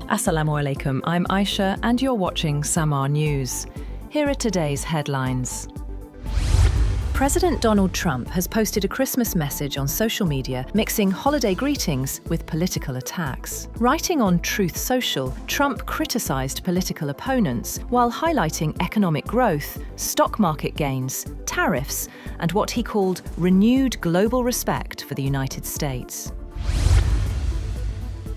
Assalamu alaikum, I'm Aisha and you're watching Samaa News. Here are today's headlines. President Donald Trump has posted a Christmas message on social media mixing holiday greetings with political attacks. Writing on Truth Social, Trump criticized political opponents while highlighting economic growth, stock market gains, tariffs, and what he called renewed global respect for the United States.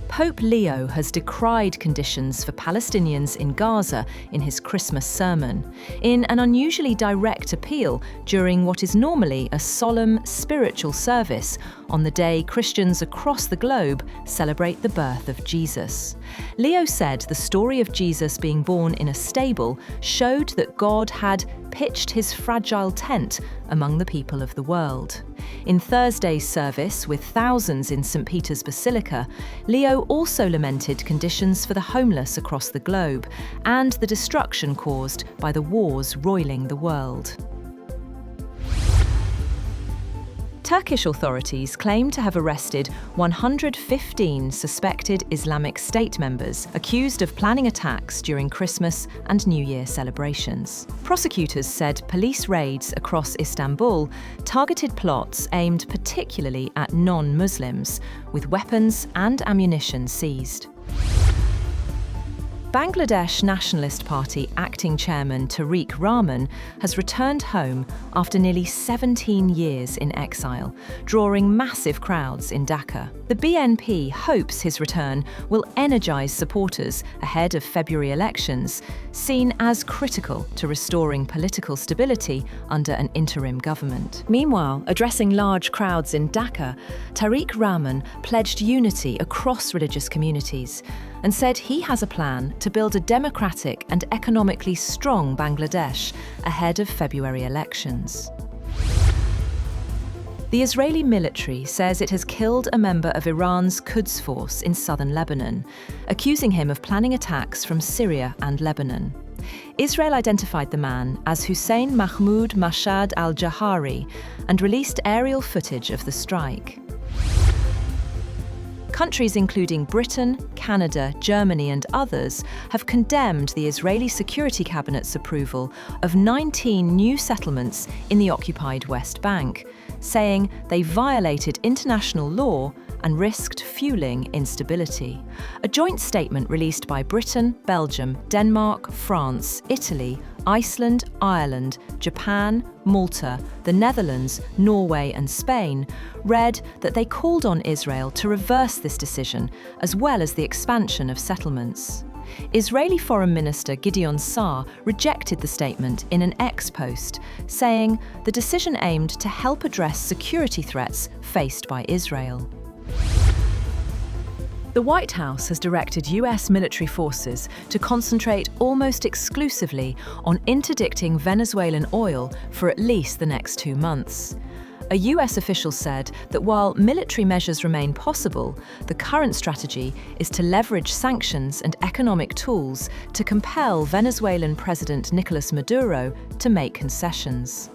Pope Leo has decried conditions for Palestinians in Gaza in his Christmas sermon, in an unusually direct appeal during what is normally a solemn spiritual service on the day Christians across the globe celebrate the birth of Jesus. Leo said the story of Jesus being born in a stable showed that God had pitched his fragile tent among the people of the world. In Thursday's service, with thousands in St. Peter's Basilica, Leo also lamented conditions for the homeless across the globe and the destruction caused by the wars roiling the world. Turkish authorities claim to have arrested 115 suspected Islamic State members accused of planning attacks during Christmas and New Year celebrations. Prosecutors said police raids across Istanbul targeted plots aimed particularly at non-Muslims, with weapons and ammunition seized. Bangladesh Nationalist Party acting chairman Tarique Rahman has returned home after nearly 17 years in exile, drawing massive crowds in Dhaka. The BNP hopes his return will energise supporters ahead of February elections, seen as critical to restoring political stability under an interim government. Meanwhile, addressing large crowds in Dhaka, Tarique Rahman pledged unity across religious communities and said he has a plan to build a democratic and economically strong Bangladesh ahead of February elections. The Israeli military says it has killed a member of Iran's Quds force in southern Lebanon, accusing him of planning attacks from Syria and Lebanon. Israel identified the man as Hussein Mahmoud Mashhad al-Jahari and released aerial footage of the strike. Countries including Britain, Canada, Germany and others have condemned the Israeli Security Cabinet's approval of 19 new settlements in the occupied West Bank, saying they violated international law and risked fueling instability. A joint statement released by Britain, Belgium, Denmark, France, Italy, Iceland, Ireland, Japan, Malta, the Netherlands, Norway and Spain read that they called on Israel to reverse this decision, as well as the expansion of settlements. Israeli Foreign Minister Gideon Saar rejected the statement in an X post, saying the decision aimed to help address security threats faced by Israel. The White House has directed US military forces to concentrate almost exclusively on interdicting Venezuelan oil for at least the next 2 months. A US official said that while military measures remain possible, the current strategy is to leverage sanctions and economic tools to compel Venezuelan President Nicolas Maduro to make concessions.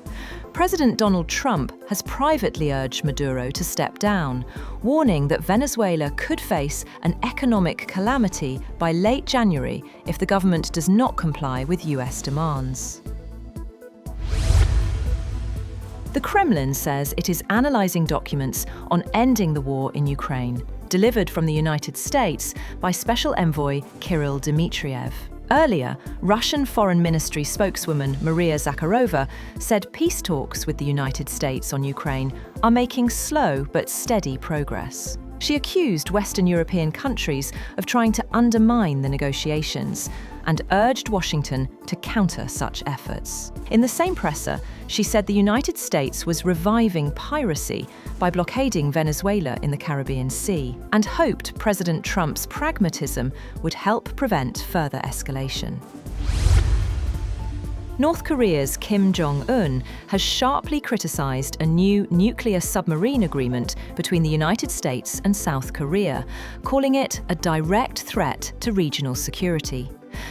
President Donald Trump has privately urged Maduro to step down, warning that Venezuela could face an economic calamity by late January if the government does not comply with US demands. The Kremlin says it is analysing documents on ending the war in Ukraine, delivered from the United States by Special Envoy Kirill Dmitriev. Earlier, Russian Foreign Ministry spokeswoman Maria Zakharova said peace talks with the United States on Ukraine are making slow but steady progress. She accused Western European countries of trying to undermine the negotiations and urged Washington to counter such efforts. In the same presser, she said the United States was reviving piracy by blockading Venezuela in the Caribbean Sea and hoped President Trump's pragmatism would help prevent further escalation. North Korea's Kim Jong-un has sharply criticized a new nuclear submarine agreement between the United States and South Korea, calling it a direct threat to regional security.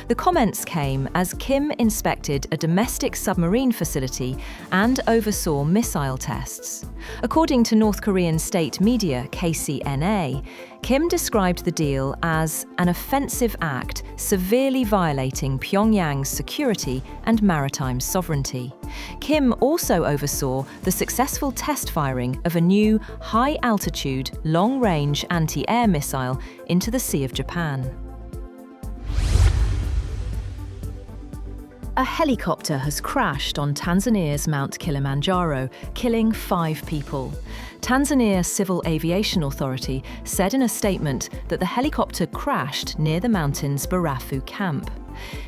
The comments came as Kim inspected a domestic submarine facility and oversaw missile tests. According to North Korean state media KCNA, Kim described the deal as an offensive act severely violating Pyongyang's security and maritime sovereignty. Kim also oversaw the successful test firing of a new high-altitude, long-range anti-air missile into the Sea of Japan. A helicopter has crashed on Tanzania's Mount Kilimanjaro, killing 5 people. Tanzania Civil Aviation Authority said in a statement that the helicopter crashed near the mountain's Barafu camp.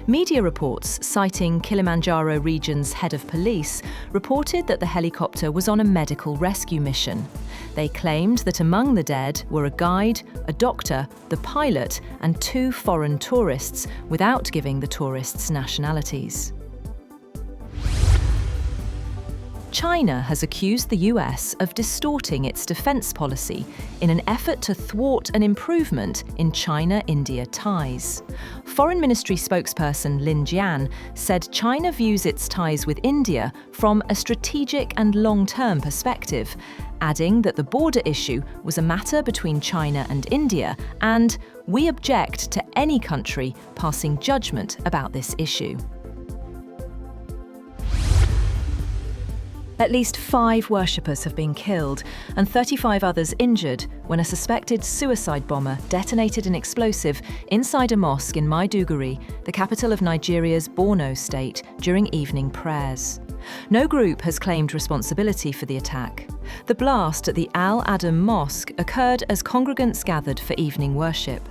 Media reports, citing Kilimanjaro region's head of police, reported that the helicopter was on a medical rescue mission. They claimed that among the dead were a guide, a doctor, the pilot, and 2 foreign tourists, without giving the tourists' nationalities. China has accused the US of distorting its defense policy in an effort to thwart an improvement in China-India ties. Foreign Ministry spokesperson Lin Jian said China views its ties with India from a strategic and long-term perspective, adding that the border issue was a matter between China and India, and "we object to any country passing judgment about this issue." At least 5 worshippers have been killed and 35 others injured when a suspected suicide bomber detonated an explosive inside a mosque in Maiduguri, the capital of Nigeria's Borno state, during evening prayers. No group has claimed responsibility for the attack. The blast at the Al Adam Mosque occurred as congregants gathered for evening worship.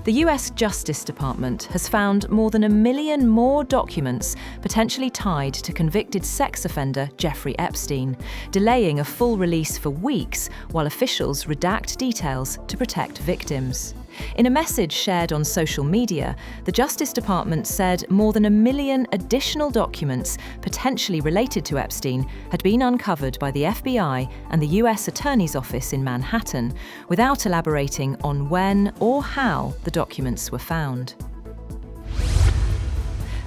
The US Justice Department has found more than 1 million more documents potentially tied to convicted sex offender Jeffrey Epstein, delaying a full release for weeks while officials redact details to protect victims. In a message shared on social media, the Justice Department said more than 1 million additional documents potentially related to Epstein had been uncovered by the FBI and the US Attorney's Office in Manhattan, without elaborating on when or how the documents were found.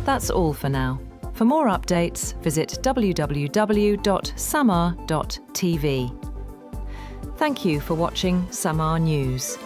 That's all for now. For more updates, visit www.samaa.tv. Thank you for watching Samaa News.